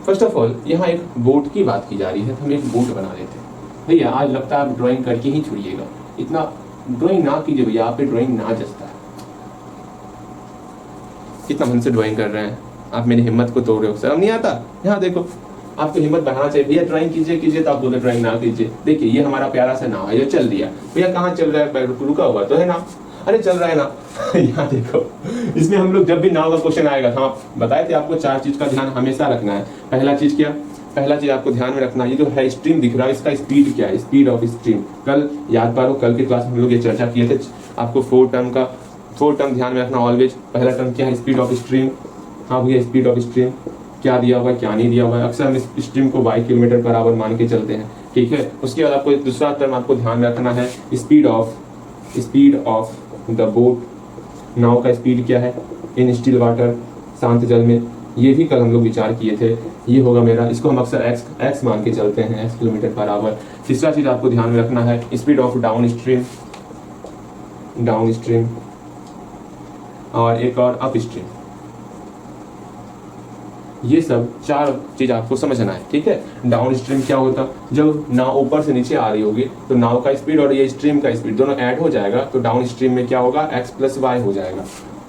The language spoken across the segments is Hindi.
फर्स्ट ऑफ ऑल यहाँ एक बोट की बात की जा रही है, तो हम एक बोट बना लेते हैं। भैया आज लगता है आप ड्राइंग करके ही छुड़िएगा, इतना ड्राइंग ना कीजिए भैया, आप पे ड्राइंग ना जचता है। कितना मन से ड्राइंग कर रहे हैं आप, मेरी हिम्मत को तोड़ रहे हो। शर्म नहीं आता? यहाँ देखो, आपको हिम्मत बढ़ाना चाहिए। भैया ड्राइंग कीजिए तो आप बोले ड्राइंग ना कीजिए। देखिए ये हमारा प्यारा सा नाव है, ये चल दिया। भैया कहाँ चल रहा है? रुका हुआ तो है ना? अरे चल रहा है ना। यहाँ देखो, इसमें हम लोग जब भी नाव का क्वेश्चन आएगा, हाँ बताए थे आपको 4 चीज का ध्यान हमेशा रखना है। पहला चीज क्या? पहला चीज आपको ध्यान में रखना, ये जो है स्ट्रीम दिख रहा है, इसका स्पीड क्या है? Speed of stream. कल याद पारो, कल की क्लास में हम लोग ये चर्चा किए थे। आपको 4 टर्म ध्यान में रखना ऑलवेज। पहला टर्म क्या है? Speed of stream. हाँ भैया स्पीड ऑफ स्ट्रीम क्या दिया हुआ है, क्या नहीं दिया हुआ है। अक्सर हम इस स्ट्रीम को y किलोमीटर पर आवर मान के चलते हैं, ठीक है। उसके बाद आपको दूसरा टर्म आपको ध्यान में रखना है, स्पीड ऑफ द बोट। नाव का स्पीड क्या है इन स्टिल वाटर, शांत जल में। ये भी कल हम लोग विचार किए थे। ये होगा मेरा, इसको हम अक्सर x मान के चलते हैं, x किलोमीटर पर आवर। तीसरा चीज आपको ध्यान में रखना है स्पीड ऑफ डाउन स्ट्रीम, और एक और अप स्ट्रीम। ये सब 4 चीज आपको समझना है, ठीक है। डाउन स्ट्रीम क्या होता? जब नाव ऊपर से नीचे आ रही होगी तो नाव का स्पीड और ये स्ट्रीम का स्पीड दोनों ऐड हो जाएगा, तो डाउन स्ट्रीम में क्या होगा? x प्लस वाई हो जाएगा।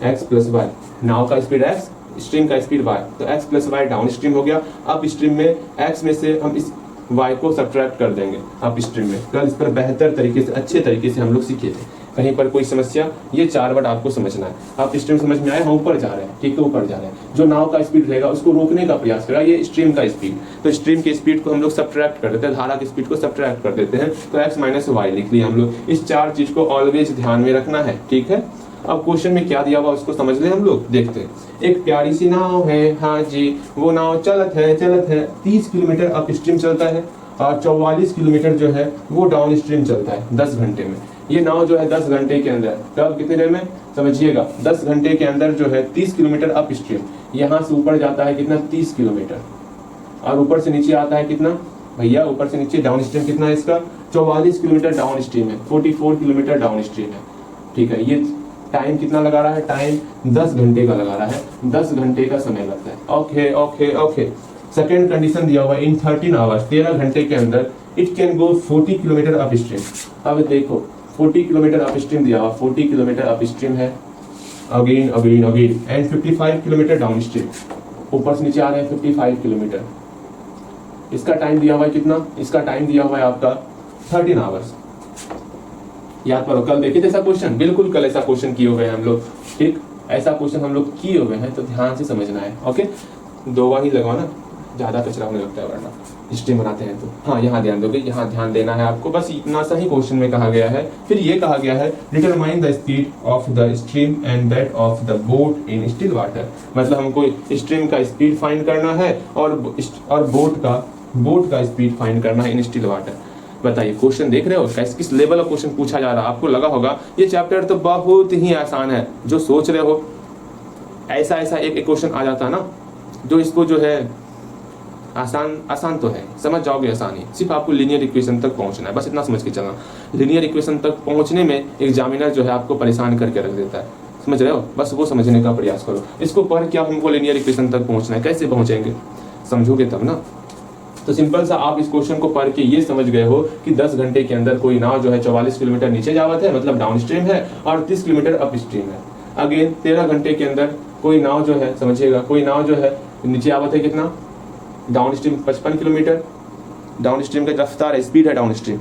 x प्लस वाई, नाव का स्पीड x, स्ट्रीम का स्पीड y, तो x plus y downstream हो गया। अप स्ट्रीम में x में से हम इस y को सब्ट्रैक्ट कर देंगे अप स्ट्रीम में। कल इस पर बेहतर तरीके से, अच्छे तरीके से हम लोग सीखे थे। कहीं पर कोई समस्या? ये 4 वर्ड आपको समझना है। आप स्ट्रीम समझ में आए? हम ऊपर जा रहे हैं, ठीक है, ऊपर जा रहे हैं। जो नाव का स्पीड रहेगा उसको रोकने का प्रयास करेगा, ये स्ट्रीम का स्पीड। तो स्ट्रीम के स्पीड को हम लोग सब्ट्रैक्ट कर देते हैं, धारा की स्पीड को सब्ट्रैक्ट कर देते हैं, तो x माइनस वाई लिख लिया हम लोग। इस 4 चीज को ऑलवेज ध्यान में रखना है, ठीक है। अब क्वेश्चन में क्या दिया हुआ उसको समझ ले हम लोग, देखते हैं। एक प्यारी सी नाव है, हाँ जी, वो नाव चलत है 30 किलोमीटर अप स्ट्रीम चलता है, और 44 किलोमीटर जो है वो डाउन स्ट्रीम चलता है 10 घंटे में। ये नाव जो है 10 घंटे के अंदर, कब कितने देर में समझिएगा, 10 घंटे के अंदर जो है 30 किलोमीटर अप स्ट्रीम, यहाँ से ऊपर जाता है कितना? 30 किलोमीटर, और ऊपर से नीचे आता है कितना भैया? ऊपर से नीचे डाउन स्ट्रीम कितना है इसका? 44 किलोमीटर डाउन स्ट्रीम है, 44 किलोमीटर डाउन स्ट्रीम है, ठीक है। ये टाइम कितना लगा रहा है? टाइम 10 घंटे का लगा रहा है, 10 घंटे का समय लगता है। Okay okay okay. Second condition दिया हुआ है, इन 13 आवर्स, 13 घंटे के अंदर it can go 40 kilometre up stream. अब देखो 40 किलोमीटर अप स्ट्रीम दिया हुआ, 40 किलोमीटर अप स्ट्रीम है, again and 55 kilometre down stream, ऊपर से नीचे आ रहे हैं 55 किलोमीटर। इसका टाइम दिया हुआ है कितना? इसका टाइम दिया हुआ है आपका 13 आवर्स। याद करो, कल देखे थे ऐसा क्वेश्चन, बिल्कुल कल ऐसा क्वेश्चन किए हुए हैं हम लोग, ठीक। ऐसा क्वेश्चन हम लोग किए हुए हैं, तो ध्यान से समझना है। ओके, 2 ही लगवाना, ज्यादा कचरा होने लगता है वरना स्ट्रीम बनाते हैं तो। हाँ यहाँ ध्यान दोगे, यहाँ ध्यान देना है आपको, बस इतना सा ही क्वेश्चन में कहा गया है। फिर ये कहा गया है determine the speed of the stream and that of the boat in still water. मतलब हमको स्ट्रीम का स्पीड फाइंड करना है और बोट का स्पीड फाइंड करना है इन स्टिल वाटर। बताइए क्वेश्चन देख रहे हो किस लेवल का क्वेश्चन पूछा जा रहा है। आपको लगा होगा ये चैप्टर तो बहुत ही आसान है, जो सोच रहे हो ऐसा एक क्वेश्चन आ जाता है ना, जो इसको जो है आसान तो है, समझ जाओगे आसानी। सिर्फ आपको लीनियर इक्वेशन तक पहुंचना है, बस इतना समझ के चलना। लीनियर इक्वेशन तक पहुंचने में एग्जामिनर जो है आपको परेशान करके रख देता है, समझ रहे हो। बस वो समझने का प्रयास करो। इसको पढ़ के आप हमको लीनियर इक्वेशन तक पहुंचना है, कैसे पहुंचेंगे समझोगे तब ना। तो सिंपल सा आप इस क्वेश्चन को पढ़ के ये समझ गए हो कि 10 घंटे के अंदर कोई नाव जो है 44 किलोमीटर नीचे जावत है, मतलब डाउन स्ट्रीम है, और 30 किलोमीटर अप स्ट्रीम है। अगेन 13 घंटे के अंदर कोई नाव जो है, समझिएगा, कोई नाव जो है नीचे आवत है कितना? Down stream 55 kilometre. Down stream का रफ्तार है, स्पीड है down stream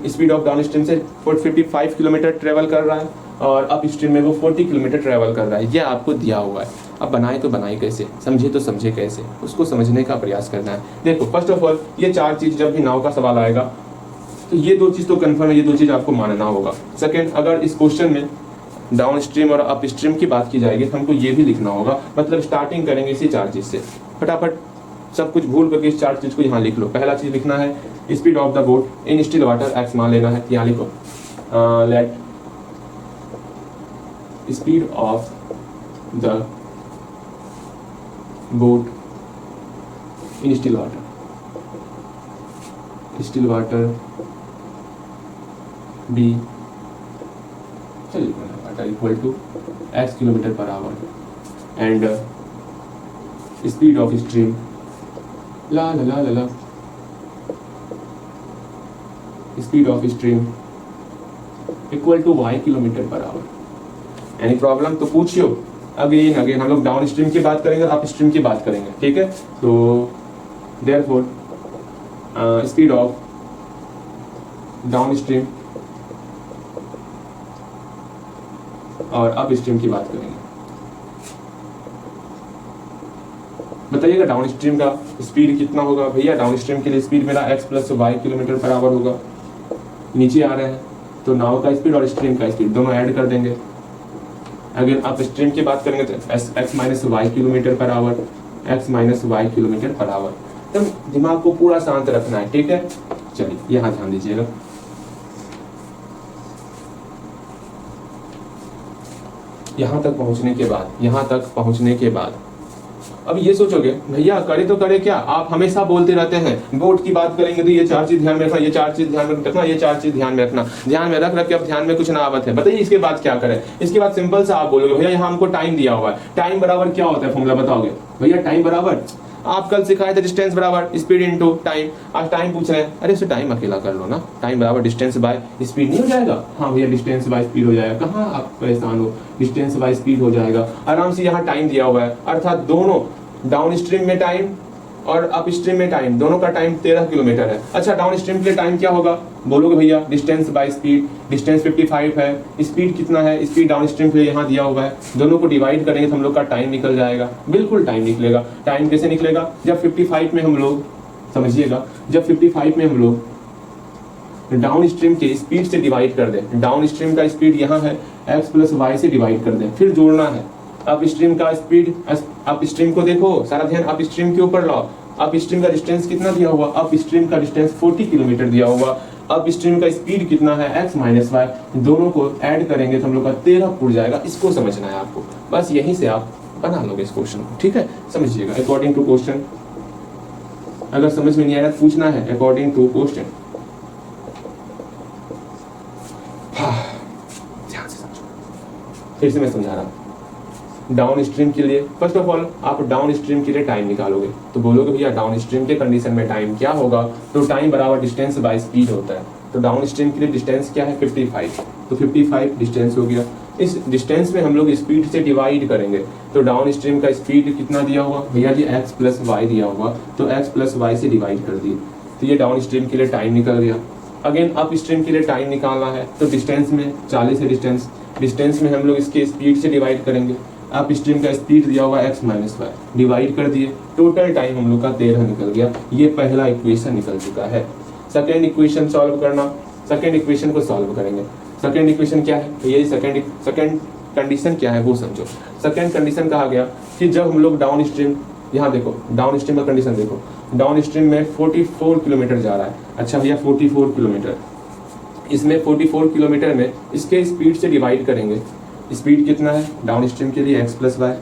speed of down stream से 55 किलोमीटर ट्रेवल कर रहा है, और अप स्ट्रीम में वो 40 किलोमीटर ट्रेवल कर रहा है। ये आपको दिया हुआ है। अब बनाए तो बनाए कैसे, समझे तो समझे कैसे, उसको समझने का प्रयास करना है। देखो फर्स्ट ऑफ ऑल ये 4 चीज जब भी नाव का सवाल आएगा तो ये 2 चीज तो कंफर्म है, ये 2 चीज आपको मानना होगा। सेकंड, अगर इस क्वेश्चन में डाउन स्ट्रीम और अप स्ट्रीम की बात की जाएगी तो हमको ये भी लिखना होगा। मतलब स्टार्टिंग करेंगे इसी 4 चीज से, फटाफट सब कुछ भूल करके इस 4 चीज को यहाँ लिख लो। पहला चीज लिखना है speed of the boat in still water, x मान लेना है, यहाँ लिखो let speed of the boat in still water be, चलिए water equal to x kilometre per hour, and speed of stream ला ला ला ला ला speed of stream equal to y kilometre per hour. Any problem तो पूछियो। अगेन अगेन हम लोग डाउन स्ट्रीम की बात करेंगे, अप स्ट्रीम की बात करेंगे, ठीक है। तो therefore speed of down stream और अप स्ट्रीम की बात करेंगे। बताइएगा डाउन स्ट्रीम का स्पीड कितना होगा भैया। डाउन स्ट्रीम के लिए स्पीड मेरा x plus y kilometre per hour होगा। नीचे आ रहे हैं तो नाव का स्पीड और स्ट्रीम का स्पीड दोनों ऐड कर देंगे। अगर आप स्ट्रीम की बात करेंगे तो x minus y kilometre per hour, x minus y kilometre per hour. तो दिमाग को पूरा शांत रखना है, ठीक है। चलिए यहाँ ध्यान दीजिएगा। यहाँ तक पहुँचने के बाद अब ये सोचोगे भैया करे तो करे क्या, आप हमेशा बोलते रहते हैं बोर्ड की बात करेंगे तो ये चार चीज ध्यान में रखना, ये चार चीज ध्यान में रखना, ये चार चीज ध्यान में रखना, ध्यान में रख के अब ध्यान में कुछ ना आवत है। बताइए इसके बाद क्या करें। इसके बाद सिंपल सा आप बोलोगे भैया यहाँ हमको टाइम दिया हुआ है, टाइम बराबर क्या होता है फॉर्मूला बताओगे भैया। टाइम बराबर आप कल सिखाए थे डिस्टेंस बराबर स्पीड इनटू टाइम, आज टाइम पूछ रहे हैं, अरे उसे टाइम अकेला कर लो ना। टाइम बराबर डिस्टेंस बाय स्पीड नहीं हो जाएगा। हाँ भैया डिस्टेंस बाय स्पीड हो जाएगा, कहाँ आप परेशान हो, डिस्टेंस बाय स्पीड हो जाएगा आराम से। यहाँ टाइम दिया हुआ है अर्थात दोनों डाउन स्ट्रीम में टाइम और अप स्ट्रीम में टाइम दोनों का टाइम 13 किलोमीटर है। अच्छा डाउन स्ट्रीम के लिए टाइम क्या होगा बोलोगे भैया डिस्टेंस बाय स्पीड, डिस्टेंस 55 है, स्पीड कितना है, स्पीड डाउन स्ट्रीम के लिए यहाँ दिया हुआ है, दोनों को डिवाइड करेंगे तो हम लोग का टाइम निकल जाएगा। बिल्कुल टाइम निकलेगा। टाइम कैसे निकलेगा, जब 55 में हम लोग समझिएगा, जब 55 में हम लोग डाउन स्ट्रीम के स्पीड से डिवाइड कर दें, डाउन स्ट्रीम का स्पीड यहाँ है एक्स प्लस वाई से डिवाइड कर दें, फिर जोड़ना है अप स्ट्रीम का स्पीड। अप स्ट्रीम को देखो, सारा ध्यान अप स्ट्रीम के ऊपर लाओ। अप स्ट्रीम का डिस्टेंस कितना दिया हुआ, अप स्ट्रीम का डिस्टेंस 40 किलोमीटर दिया हुआ। अप स्ट्रीम का स्पीड कितना है x माइनस वाई, दोनों को ऐड करेंगे तो हम लोग का 13 पूरा जाएगा। इसको समझना है आपको, बस यहीं से आप बना लोगे इस क्वेश्चन को, ठीक है। समझिएगा अकॉर्डिंग टू क्वेश्चन, अगर समझ में नहीं आया तो पूछना है अकॉर्डिंग टू क्वेश्चन। ध्यान से समझो, फिर से मैं समझा रहा हूँ। डाउन स्ट्रीम के लिए फर्स्ट ऑफ ऑल आप डाउन स्ट्रीम के लिए टाइम निकालोगे तो बोलोगे भैया डाउन स्ट्रीम के कंडीशन में टाइम क्या होगा, तो टाइम बराबर डिस्टेंस बाय स्पीड होता है। तो डाउन स्ट्रीम के लिए डिस्टेंस क्या है 55, तो 55 डिस्टेंस हो गया। इस डिस्टेंस में हम लोग स्पीड से डिवाइड करेंगे तो डाउन स्ट्रीम का स्पीड कितना दिया हुआ भैया जी x प्लस वाई दिया हुआ, तो x प्लस वाई से डिवाइड कर दिए, तो ये डाउन स्ट्रीम के लिए टाइम निकल गया। अगेन अप स्ट्रीम के लिए टाइम निकालना है तो डिस्टेंस में 40 है डिस्टेंस में हम लोग इसके स्पीड से डिवाइड करेंगे। अप स्ट्रीम का स्पीड दिया हुआ x माइनस वाई, डिवाइड कर दिए, टोटल टाइम हम लोग का 13 निकल गया। ये पहला इक्वेशन निकल चुका है। सेकेंड इक्वेशन सॉल्व करना, सेकेंड इक्वेशन को सॉल्व करेंगे। सेकेंड इक्वेशन क्या है, तो ये सेकेंड कंडीशन क्या है वो समझो। सेकेंड कंडीशन कहा गया कि जब हम लोग डाउन स्ट्रीम, यहाँ देखो डाउन स्ट्रीम का कंडीशन देखो, डाउन स्ट्रीम में 44 किलोमीटर जा रहा है। अच्छा भैया 44 किलोमीटर, इसमें 44 किलोमीटर में इसके स्पीड से डिवाइड करेंगे। स्पीड कितना है डाउन स्ट्रीम के लिए x प्लस वाई,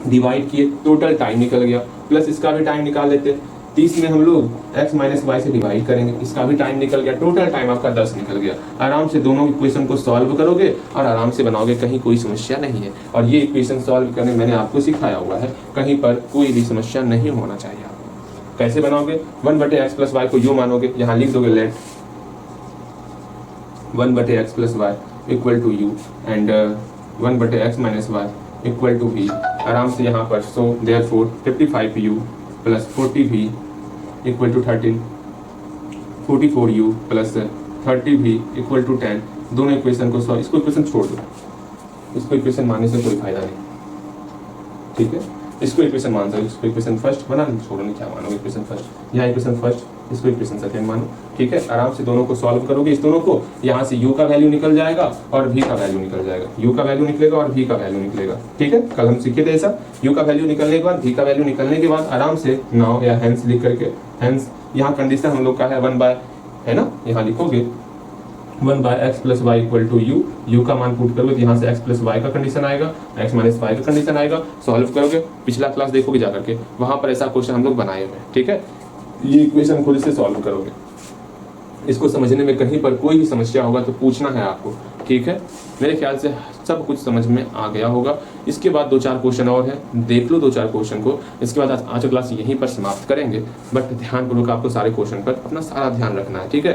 डिवाइड किए, टोटल टाइम निकल गया, प्लस इसका भी टाइम निकाल लेते। 30 में हम लोग x माइनस वाई से डिवाइड करेंगे, इसका भी टाइम निकल गया, टोटल टाइम आपका 10 निकल गया। आराम से दोनों इक्वेशन को सॉल्व करोगे और आराम से बनाओगे, कहीं कोई समस्या नहीं है। और ये इक्वेशन सॉल्व करने मैंने आपको सिखाया हुआ है, कहीं पर कोई भी समस्या नहीं होना चाहिए आपको। कैसे बनाओगे, 1/x प्लस वाई को यू मानोगे, यहाँ लिख दोगे let 1/x plus y equal to u and 1/x minus y equal to v। आराम से यहाँ पर so therefore 55u plus 40v equal to 13, 44u plus 30v equal to 10। दोनों इक्वेशन को सॉल्व, इसको इक्वेशन छोड़ दो, इसको इक्वेशन मानने से कोई फायदा नहीं, ठीक है। इसको इक्वेशन मान सकते, इसको इक्वेशन फर्स्ट बना, छोड़ो नहीं, क्या मानोगे इक्वेशन फर्स्ट, यहाँ इक्वेशन फर्स्ट, इसको इक्वेशन सेकंड मानो, ठीक है। आराम से दोनों को सॉल्व करोगे, इस दोनों को, यहाँ से u का वैल्यू निकल जाएगा और v का वैल्यू निकल जाएगा, u का वैल्यू निकलेगा और v का वैल्यू निकलेगा, ठीक है। कल हम सीखे थे ऐसा, u का वैल्यू निकलने के बाद v का वैल्यू निकलने के बाद आराम से नाउ या हेंस लिख करके, हेंस यहाँ कंडीशन हम लोग का है 1 बाय, है ना, यहाँ लिखोगे 1/x plus y equal to u, u का मान पुट करोगे तो यहाँ से x प्लस वाई का कंडीशन आएगा, x माइनस वाई का कंडीशन आएगा। सॉल्व करोगे, पिछला क्लास देखोगे जाकर के, वहां पर ऐसा क्वेश्चन हम लोग बनाए हुए हैं, ठीक है। ये इक्वेशन खुद से सॉल्व करोगे, इसको समझने में कहीं पर कोई भी समस्या होगा तो पूछना है आपको, ठीक है। मेरे ख्याल से सब कुछ समझ में आ गया होगा। इसके बाद 2-4 क्वेश्चन और है, देख लो 2-4 क्वेश्चन को। इसके बाद आज का क्लास यहीं पर समाप्त करेंगे, बट ध्यानपूर्वक आपको सारे क्वेश्चन पर अपना सारा ध्यान रखना है, ठीक है।